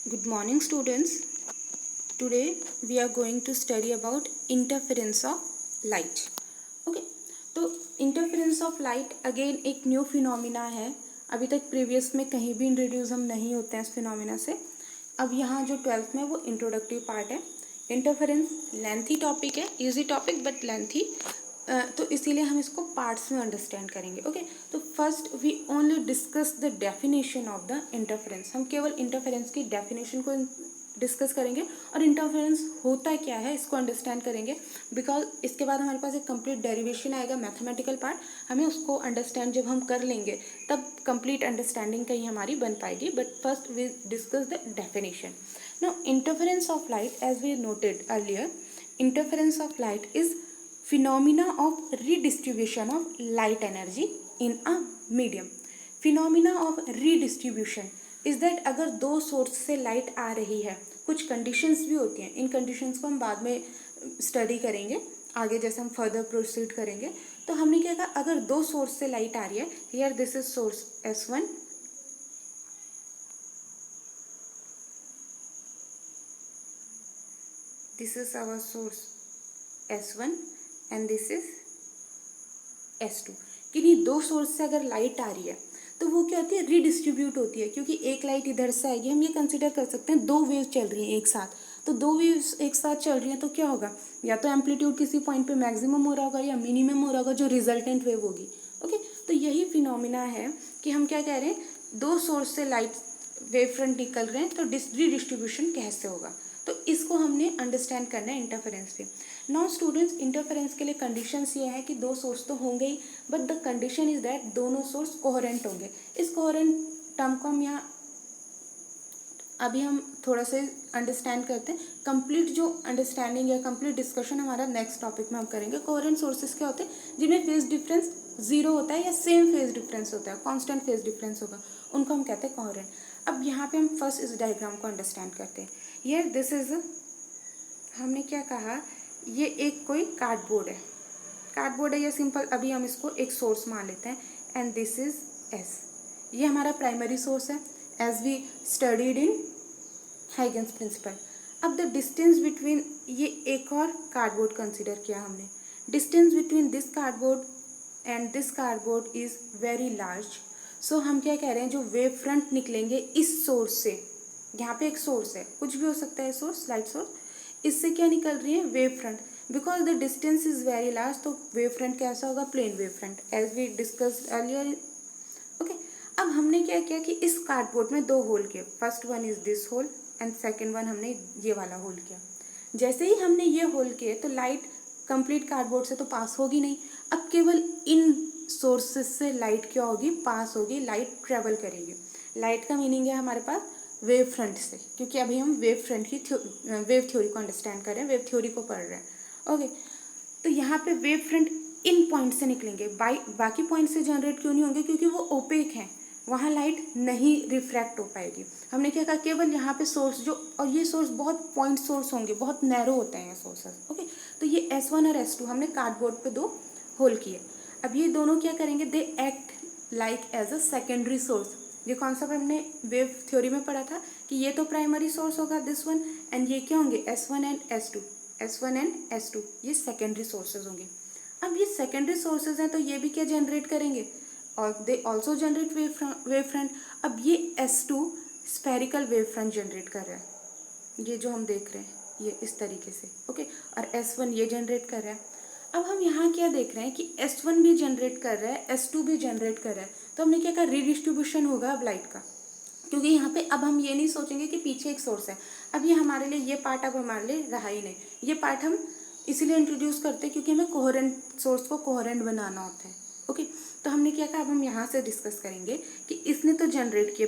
Good morning, students. Today we are going to study about interference of light. Okay, तो interference of light again एक new phenomena है. अभी तक previous में कहीं भी इंट्रोड्यूस हम नहीं होते हैं इस फिनोमिना से. अब यहाँ जो 12th में वो इंट्रोडक्टिव पार्ट है. इंटरफेरेंस लेंथी टॉपिक है, इजी टॉपिक बट लेंथी, तो इसीलिए हम इसको पार्ट्स में अंडरस्टैंड करेंगे. ओके, तो first we only discuss the definition of the interference. हम केवल इंटरफेरेंस की डेफिनेशन को डिस्कस करेंगे और इंटरफेरेंस होता क्या है इसको अंडरस्टैंड करेंगे. बिकॉज इसके बाद हमारे पास एक कंप्लीट डेरिवेशन आएगा, मैथमेटिकल पार्ट. हमें उसको अंडरस्टैंड जब हम कर लेंगे तब कंप्लीट अंडरस्टैंडिंग कहीं हमारी बन पाएगी. But first we discuss the definition. Now interference of light, as we noted earlier, interference of light is phenomena of redistribution of light energy in a medium. Phenomena of redistribution is that अगर दो source से light आ रही है, कुछ conditions भी होती हैं. इन कंडीशंस को हम बाद में स्टडी करेंगे आगे जैसे हम फर्दर प्रोसीड करेंगे. तो हमने क्या कहा, अगर दो सोर्स से लाइट आ रही है, here this is source S1, this is our source S1 and this is S2. किन्हीं दो सोर्स से अगर लाइट आ रही है तो वो क्या होती है, रीडिस्ट्रीब्यूट होती है. क्योंकि एक लाइट इधर से आएगी, हम ये कंसिडर कर सकते हैं दो वेव चल रही हैं एक साथ. तो दो वेव्स एक साथ चल रही हैं तो क्या होगा, या तो एम्पलीट्यूड किसी पॉइंट पे मैक्सिमम हो रहा होगा या मिनिमम हो रहा होगा, जो रिजल्टेंट वेव होगी. ओके, तो यही फिनोमिना है कि हम क्या कह रहे हैं, दो सोर्स से लाइट वेव फ्रंट निकल रहे हैं तो रीडिस्ट्रीब्यूशन कैसे होगा. तो इसको हमने अंडरस्टैंड करना है इंटरफेरेंस पे. नाउ स्टूडेंट्स, इंटरफेरेंस के लिए कंडीशंस ये है कि दो सोर्स तो होंगे ही, but the condition is that दोनों सोर्स कोहेरेंट होंगे. इस कोहेरेंट टर्म को हम यहाँ अभी हम थोड़ा सा अंडरस्टैंड करते हैं. कंप्लीट जो अंडरस्टैंडिंग या कंप्लीट डिस्कशन हमारा नेक्स्ट टॉपिक में हम करेंगे. कोहेरेंट सोर्सेज क्या होते हैं, जिनमें फेज डिफरेंस जीरो होता है या सेम फेज डिफरेंस होता है, कॉन्स्टेंट फेज डिफरेंस होगा, उनको हम कहते हैं कोहेरेंट. अब यहाँ पे हम फर्स्ट इस डायग्राम को अंडरस्टैंड करते हैं. यार दिस इज, हमने क्या कहा, ये एक कोई कार्डबोर्ड है या सिंपल अभी हम इसको एक सोर्स मान लेते हैं. And this is S. ये हमारा प्राइमरी सोर्स है as we studied in Huygens principle. अब द डिस्टेंस बिटवीन, ये एक और कार्डबोर्ड कंसिडर किया हमने. Distance between this cardboard and this cardboard is very large. So हम क्या कह रहे हैं, जो वेव फ्रंट निकलेंगे इस सोर्स से, यहाँ पे एक सोर्स है, कुछ भी हो सकता है सोर्स, लाइट सोर्स, इससे क्या निकल रही है, wave front. Because the distance is very large, तो वेव फ्रंट कैसा होगा, plane wave front, as we discussed earlier. Okay, अब हमने क्या किया कि इस कार्डबोर्ड में दो होल किए. First one is this hole and second one हमने ये वाला होल किया. जैसे ही हमने ये होल किए तो लाइट कंप्लीट कार्डबोर्ड से तो पास होगी नहीं. अब केवल इन सोर्सेस से लाइट क्या होगी, पास होगी, लाइट ट्रेवल करेगी. लाइट का मीनिंग है हमारे पास वेव फ्रंट से, क्योंकि अभी हम वेव फ्रंट की वेव थ्योरी को अंडरस्टैंड कर रहे हैं, वेव थ्योरी को पढ़ रहे हैं. ओके, तो यहाँ पे वेव फ्रंट इन पॉइंट से निकलेंगे. बाकी पॉइंट से जनरेट क्यों नहीं होंगे, क्योंकि वो ओपेक हैं, वहाँ लाइट नहीं रिफ्रैक्ट हो पाएगी. हमने क्या कहा, केवल यहाँ पे सोर्स जो, और ये सोर्स बहुत पॉइंट सोर्स होंगे, बहुत नैरो होते हैं ये सोर्सेस. ओके, तो ये S1 और S2 हमने कार्डबोर्ड पे दो होल किए. अब ये दोनों क्या करेंगे, they act like as a secondary source. ये कॉन्सेप्ट हमने वेव थ्योरी में पढ़ा था कि ये तो प्राइमरी सोर्स होगा दिस वन, एंड ये क्या होंगे, S1 एंड S2, ये सेकेंडरी सोर्सेज होंगे. अब ये सेकेंडरी सोर्सेज हैं तो ये भी क्या जनरेट करेंगे, और they also generate wave front. अब ये S2 spherical wave front generate कर रहा है, ये जो हम देख रहे हैं ये इस तरीके से. ओके, और S1 ये जनरेट कर रहा है. अब हम यहाँ क्या देख रहे हैं कि S1 भी जनरेट कर रहा है, S2 भी जनरेट कर रहा है. तो हमने क्या कहा, रीडिस्ट्रीब्यूशन होगा अब लाइट का. क्योंकि यहाँ पे अब हम ये नहीं सोचेंगे कि पीछे एक सोर्स है. अब ये हमारे लिए, ये पार्ट अब हमारे लिए रहा ही नहीं. ये पार्ट हम इसीलिए इंट्रोड्यूस करते हैं क्योंकि हमें कोहेरेंट सोर्स को कोहेरेंट बनाना होता है. ओके, तो हमने क्या कहा, अब हम यहाँ से डिस्कस करेंगे कि इसने तो जनरेट किए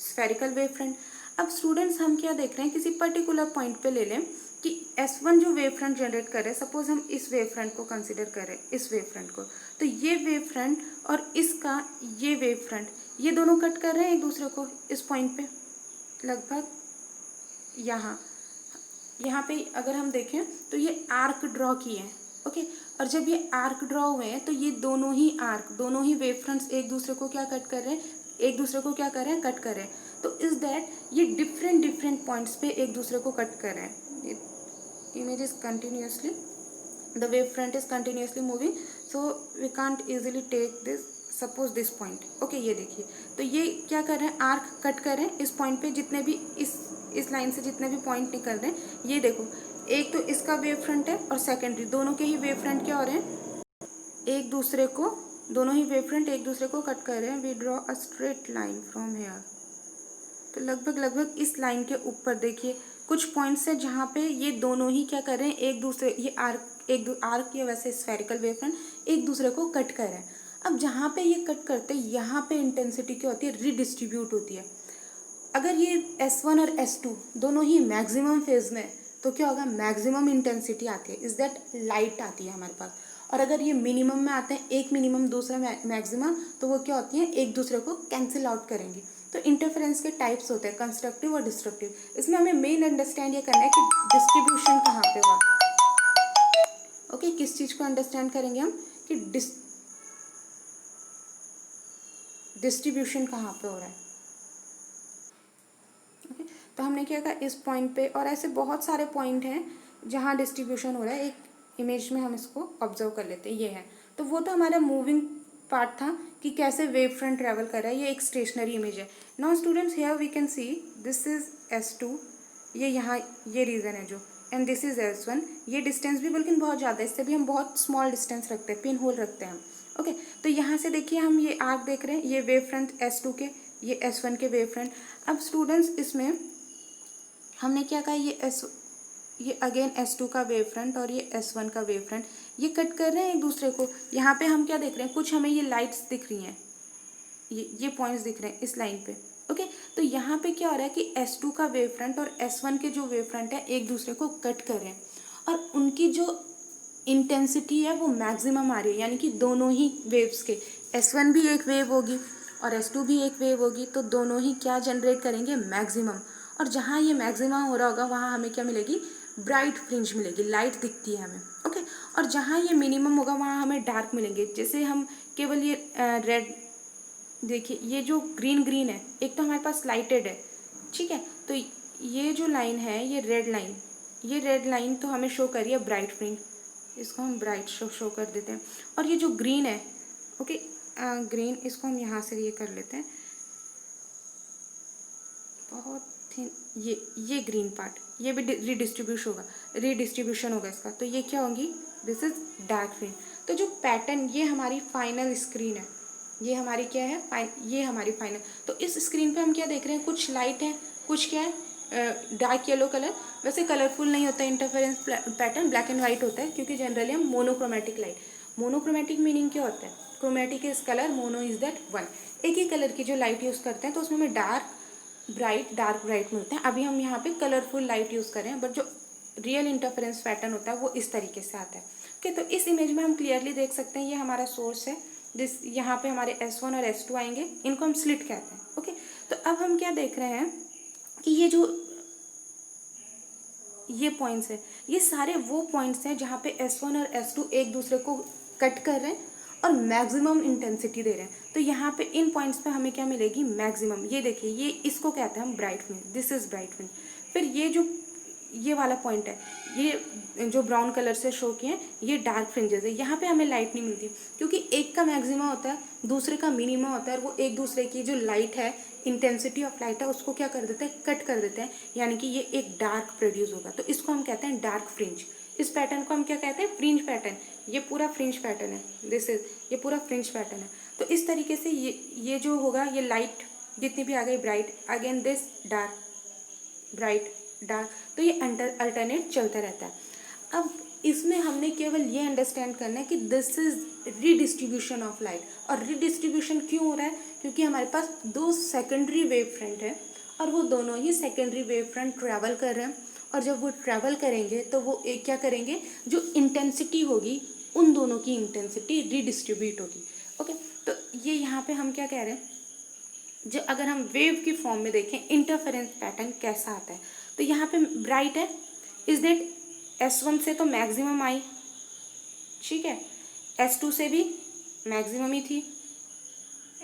स्फेरिकल वेव फ्रंट. अब स्टूडेंट्स हम क्या देख रहे हैं, किसी पर्टिकुलर पॉइंट पे ले लें कि S1 जो वेव फ्रंट जनरेट कर रहे हैं, सपोज हम इस वेव फ्रंट को कंसिडर कर रहे हैं, इस वेव फ्रंट को, तो ये वेव फ्रंट और इसका ये वेव फ्रंट, ये दोनों कट कर रहे हैं एक दूसरे को इस पॉइंट पे, लगभग यहाँ पे अगर हम देखें तो ये आर्क ड्रॉ किए हैं. ओके, और जब ये आर्क ड्रॉ हुए हैं तो ये दोनों ही वेव फ्रंट्स एक दूसरे को क्या कट कर रहे हैं, एक दूसरे को क्या कर रहे हैं, कट कर रहे हैं. तो इज दैट ये डिफरेंट डिफरेंट पॉइंट्स पे एक दूसरे को कट कर रहे हैं. Image is continuously, the wavefront is continuously moving, so we can't easily take this, suppose this point. Okay ये देखिए, तो ये क्या कर रहे हैं, आर्क कट कर रहे हैं इस पॉइंट पे. जितने भी इस लाइन से जितने भी पॉइंट निकल रहे हैं, ये देखो, एक तो इसका वेव फ्रंट है और सेकेंडरी, दोनों के ही वेव फ्रंट क्या हो रहे हैं, एक दूसरे को, दोनों ही वेव फ्रंट एक दूसरे को कट कर रहे हैं. We draw a straight line from here. तो लगभग लगभग इस लाइन के ऊपर देखिए कुछ पॉइंट्स है जहाँ पे ये दोनों ही क्या कर रहे हैं, एक दूसरे, ये आर्क या वैसे स्फेरिकल वेव फ्रंट एक दूसरे को कट कर रहे हैं. अब जहाँ पे ये कट करते हैं यहाँ पे इंटेंसिटी क्या होती है, रीडिस्ट्रीब्यूट होती है. अगर ये S1 और S2 दोनों ही मैक्सिमम फेज में, तो क्या होगा, मैक्सिमम इंटेंसिटी आती है, इज दैट लाइट आती है हमारे पास. और अगर ये मिनिमम में आते हैं, एक मिनिमम दूसरा मैक्सिमम, तो वो क्या होती है, एक दूसरे को कैंसिल आउट करेंगी. तो इंटरफेरेंस के टाइप्स होते हैं, कंस्ट्रक्टिव और डिस्ट्रक्टिव. इसमें हमें मेन अंडरस्टैंड ये करना है कि डिस्ट्रीब्यूशन कहाँ पे हुआ. ओके, किस चीज़ को अंडरस्टैंड करेंगे हम कि डिस्ट्रीब्यूशन कहाँ पे हो रहा है. ओके, तो हमने क्या कहा, इस पॉइंट पे, और ऐसे बहुत सारे पॉइंट हैं जहाँ डिस्ट्रीब्यूशन हो रहा है. एक इमेज में हम इसको ऑब्जर्व कर लेते हैं, ये है. तो वो तो हमारा मूविंग पार्ट था कि कैसे वेव फ्रंट ट्रेवल कर रहा है. ये एक स्टेशनरी इमेज है. Now students, here we can see this is S2, ये यहाँ ये रीजन है जो, एंड दिस इज S1. ये डिस्टेंस भी बल्कि बहुत ज़्यादा है, इससे भी हम बहुत स्मॉल डिस्टेंस रखते हैं, पिन होल रखते हैं हम. ओके, तो यहाँ से देखिए हम ये आर्क देख रहे हैं, ये वेव फ्रंट S2 के, ये S1 के वेव फ्रंट. अब स्टूडेंट्स इसमें हमने क्या कहा, ये अगेन S2 का वेव फ्रंट और ये S1 का वेव फ्रंट, ये कट कर रहे हैं एक दूसरे को. यहाँ पे हम क्या देख रहे हैं, कुछ हमें ये लाइट्स दिख रही हैं, ये पॉइंट्स दिख रहे हैं इस लाइन पे. ओके, तो यहाँ पे क्या हो रहा है कि S2 का वेव फ्रंट और S1 के जो वेव फ्रंट है एक दूसरे को कट कर रहे हैं, और उनकी जो इंटेंसिटी है वो मैक्सिमम आ रही है. यानी कि दोनों ही वेव्स के, S1 भी एक वेव होगी और S2 भी एक वेव होगी, तो दोनों ही क्या जनरेट करेंगे, मैक्सिमम. और जहाँ ये मैक्सिमम हो रहा होगा वहाँ हमें क्या मिलेगी, ब्राइट फ्रिंज मिलेगी, लाइट दिखती है हमें. ओके, और जहाँ ये मिनिमम होगा वहाँ हमें डार्क मिलेंगे. जैसे हम केवल ये रेड देखिए, ये जो ग्रीन ग्रीन है, एक तो हमारे पास लाइटेड है, ठीक है. तो ये जो लाइन है, ये रेड लाइन तो हमें शो करिए ब्राइट फ्रिंज, इसको हम ब्राइट शो कर देते हैं. और ये जो ग्रीन है, ओके, ग्रीन, इसको हम यहाँ से ये कर लेते हैं बहुत थिन, ये ग्रीन पार्ट, ये भी रीडिस्ट्रीब्यूशन होगा इसका. तो ये क्या होंगी, दिस इज डार्क ग्रीन. तो जो पैटर्न, ये हमारी फाइनल स्क्रीन है, ये हमारी क्या है, ये हमारी फाइनल. तो इस स्क्रीन पे हम क्या देख रहे हैं, कुछ लाइट है, कुछ क्या है, डार्क येलो कलर. वैसे कलरफुल नहीं होता interference pattern, black and white होता है, क्योंकि जनरली हम मोनोक्रोमेटिक लाइट. मोनोक्रोमेटिक मीनिंग क्या होता है, chromatic is colour, mono is that one. एक ही कलर की जो लाइट यूज़ करते हैं, तो उसमें हमें डार्क ब्राइट मिलते हैं. अभी हम यहाँ पे कलरफुल लाइट यूज़ करें, बट जो रियल इंटरफेरेंस पैटर्न होता है वो इस तरीके से आता है. ओके, तो इस इमेज में हम क्लियरली देख सकते हैं, ये हमारा सोर्स है, यहाँ पे हमारे S1 और S2 आएंगे, इनको हम स्लिट कहते हैं. ओके, तो अब हम क्या देख रहे हैं कि ये पॉइंट्स है, ये सारे वो पॉइंट्स हैं जहाँ पे S1 और S2 एक दूसरे को कट कर रहे हैं और मैक्सिमम इंटेंसिटी दे रहे हैं. तो यहाँ पे इन पॉइंट्स पे हमें क्या मिलेगी, मैक्सिमम. ये देखिए, ये इसको कहते हैं हम bright fringe, this is bright fringe. फिर ये वाला पॉइंट है, ये जो ब्राउन कलर से शो किए हैं, ये डार्क फ्रिंजेस है. यहाँ पे हमें लाइट नहीं मिलती, क्योंकि एक का मैक्सिमा होता है, दूसरे का मिनिमा होता है, और वो एक दूसरे की जो लाइट है, इंटेंसिटी ऑफ लाइट है, उसको क्या कर देते हैं, कट कर देते हैं. यानी कि ये एक डार्क प्रोड्यूस होगा, तो इसको हम कहते हैं डार्क फ्रिंज. इस पैटर्न को हम क्या कहते हैं, फ्रिंज पैटर्न. ये पूरा फ्रिंज पैटर्न है, ये पूरा फ्रिंज पैटर्न है. तो इस तरीके से ये जो होगा, ये लाइट जितनी भी आ गई bright, again this dark bright dark, तो ये अल्टरनेट चलता रहता है. अब इसमें हमने केवल ये अंडरस्टैंड करना है कि this is redistribution of light. और रीडिस्ट्रीब्यूशन क्यों हो रहा है, क्योंकि हमारे पास दो सेकेंडरी वेव फ्रंट है, और वो दोनों ही सेकेंडरी वेव फ्रंट ट्रैवल कर रहे हैं. और जब वो ट्रैवल करेंगे तो वो एक क्या करेंगे, जो इंटेंसिटी होगी, उन दोनों की इंटेंसिटी रीडिस्ट्रीब्यूट होगी. ओके, तो ये यहाँ पे हम क्या कह रहे हैं, जो अगर हम वेव की फॉर्म में देखें इंटरफेरेंस पैटर्न कैसा आता है, तो यहाँ पे ब्राइट है, इज दैट S1 से तो मैक्सिमम आई, ठीक है, S2 से भी मैक्सिमम ही थी,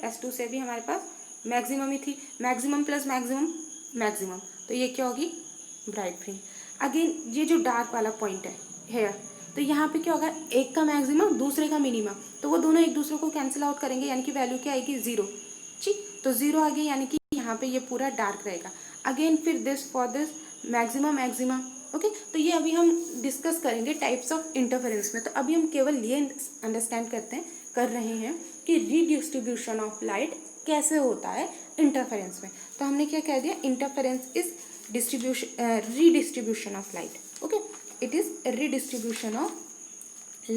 S2 से भी हमारे पास मैक्सिमम ही थी, मैक्सिमम प्लस मैक्सिमम मैक्सिमम, तो ये क्या होगी ब्राइट फ्रिंज। अगेन ये जो डार्क वाला पॉइंट है हेयर, तो यहाँ पे क्या होगा, एक का मैक्सिमम दूसरे का मिनिमम, तो वो दोनों एक दूसरे को कैंसिल आउट करेंगे, यानी कि वैल्यू क्या आएगी 0। ठीक, तो 0 आ गया, यानी कि यहाँ पे ये पूरा डार्क रहेगा। अगेन फिर this for this maximum maximum. Okay, तो ये अभी हम डिस्कस करेंगे टाइप्स ऑफ इंटरफेरेंस में। तो अभी हम केवल ये अंडरस्टैंड कर रहे हैं कि रीडिस्ट्रीब्यूशन ऑफ लाइट कैसे होता है इंटरफेरेंस में। तो हमने क्या कह दिया, interference is redistribution of light. Okay, it is a redistribution of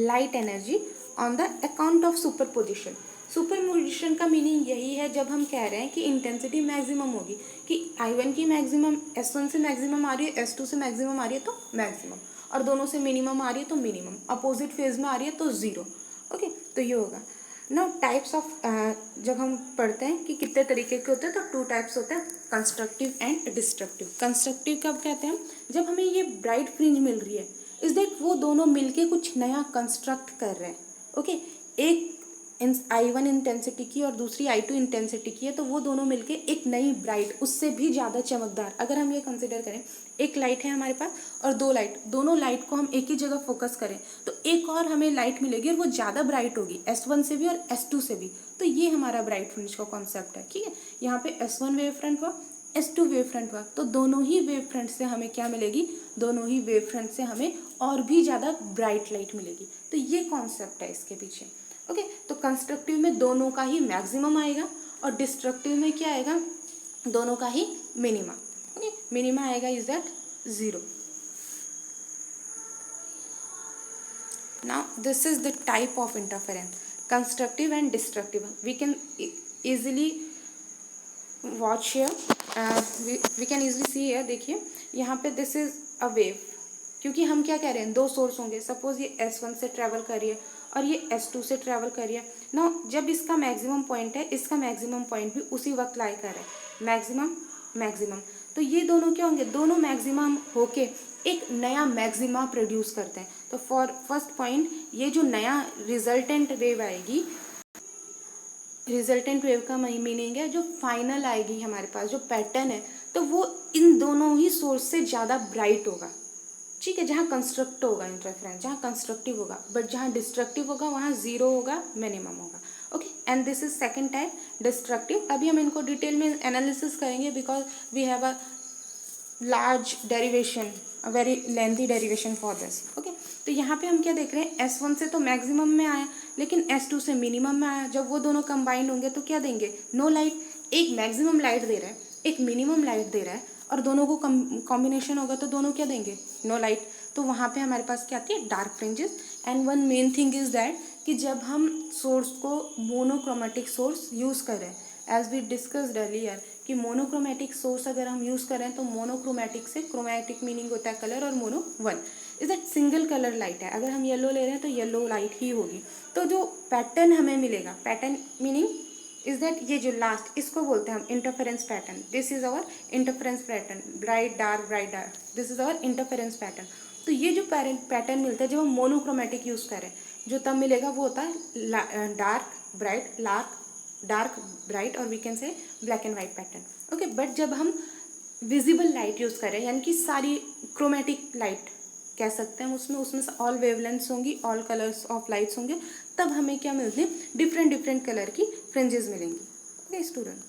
light energy on the account of superposition. Superposition का मीनिंग यही है, जब हम कह रहे हैं कि इंटेंसिटी मैक्सिमम होगी, कि I1 की मैक्सिमम S1 से मैक्सिमम आ रही है, S2 से मैक्सिमम आ रही है तो मैक्सिमम, और दोनों से मिनिमम आ रही है तो मिनिमम, अपोजिट फेज में आ रही है तो 0। ओके, तो ये होगा ना टाइप्स ऑफ। जब हम पढ़ते हैं कि कितने तरीके के होते हैं, तो 2 टाइप्स होते हैं, कंस्ट्रक्टिव एंड डिस्ट्रक्टिव। कंस्ट्रक्टिव कब कहते हैं, जब हमें ये ब्राइट फ्रिंज मिल रही है, इज दैट वो दोनों मिलके कुछ नया कंस्ट्रक्ट कर रहे हैं। ओके, एक I1 इंटेंसिटी की और दूसरी I2 इंटेंसिटी की है, तो वो दोनों मिलके एक नई ब्राइट, उससे भी ज़्यादा चमकदार, अगर हम ये कंसिडर करें, एक लाइट है हमारे पास और 2 लाइट, दोनों लाइट को हम एक ही जगह फोकस करें, तो एक और हमें लाइट मिलेगी और वो ज़्यादा ब्राइट होगी, S1 से भी और S2 से भी। तो ये हमारा ब्राइट फ्रिंज का कॉन्सेप्ट है। ठीक है, यहाँ पे S1 वेव फ्रंट हुआ, S2 वेव फ्रंट हुआ, तो दोनों ही वेव फ्रंट से हमें क्या मिलेगी, दोनों ही वेव फ्रंट से हमें और भी ज़्यादा ब्राइट लाइट मिलेगी। तो ये कॉन्सेप्ट है इसके पीछे। ओके, तो कंस्ट्रक्टिव में दोनों का ही मैक्सिमम आएगा और डिस्ट्रक्टिव में क्या आएगा, दोनों का ही मिनिमा। ओके, मिनिमा आएगा is that 0। Now this is the type of interference, constructive and destructive. We can easily watch here, we can easily see here. देखिए यहाँ पे दिस इज अ वेव, क्योंकि हम क्या कह रहे हैं, 2 सोर्स होंगे, सपोज ये S1 से ट्रैवल कर रही है और ये S2 से ट्रैवल कर रही है ना। जब इसका मैक्सिमम पॉइंट है, इसका मैक्सिमम पॉइंट भी उसी वक्त लाई कर रहा है, मैक्सिमम मैक्सिमम, तो ये दोनों क्या होंगे, दोनों मैक्सिमम होके एक नया मैक्सिमा प्रोड्यूस करते हैं। तो फॉर फर्स्ट पॉइंट, ये जो नया रिजल्टेंट वेव आएगी, रिजल्टेंट वेव का मीनिंग है जो फाइनल आएगी हमारे पास, जो पैटर्न है, तो वो इन दोनों ही सोर्स से ज़्यादा ब्राइट होगा। ठीक है, जहाँ कंस्ट्रक्ट होगा इंटरफेरेंस, जहाँ कंस्ट्रक्टिव होगा, बट जहाँ डिस्ट्रक्टिव होगा वहाँ 0 होगा, मिनिमम होगा। Okay, and this is second type destructive. अभी हम इनको डिटेल में एनालिसिस करेंगे, because we have a large derivation, a very lengthy derivation for this. Okay, तो यहाँ पे हम क्या देख रहे हैं, S1 से तो मैक्सिमम में आया, लेकिन S2 से मिनिमम में आया। जब वो दोनों कंबाइंड होंगे तो क्या देंगे, नो लाइट। एक मैक्सिमम लाइट दे रहा है, एक मिनिमम लाइट दे रहा है, और दोनों को कॉम्बिनेशन होगा तो दोनों क्या देंगे, नो लाइट। तो वहाँ पे हमारे पास क्या आती है, dark fringes. And one main thing is that कि जब हम सोर्स को मोनोक्रोमेटिक सोर्स यूज़ करें, एज वी डिस्कस्ड अर्लियर कि मोनोक्रोमेटिक सोर्स अगर हम यूज़ करें, तो मोनोक्रोमेटिक से क्रोमेटिक मीनिंग होता है कलर, और mono one is that single colour light है। अगर हम येलो ले रहे हैं तो येलो लाइट ही होगी। तो जो पैटर्न हमें मिलेगा, पैटर्न मीनिंग इज दैट ये जो लास्ट, इसको बोलते हैं हम interference pattern. This is our interference pattern, bright dark, this is our interference pattern. तो ये जो पैटर्न मिलता है जब हम मोनोक्रोमेटिक यूज़ करें, जो तब मिलेगा वो होता है डार्क ब्राइट, डार्क ब्राइट, और we can say black and white pattern. Okay, but जब हम विजिबल लाइट यूज़ करें, यानी कि सारी क्रोमेटिक लाइट कह सकते हैं, उसमें से ऑल वेवलेंथ्स होंगी, ऑल कलर्स ऑफ लाइट्स होंगे, तब हमें क्या मिलते हैं, डिफरेंट कलर की फ्रिंजेस मिलेंगी। Okay student.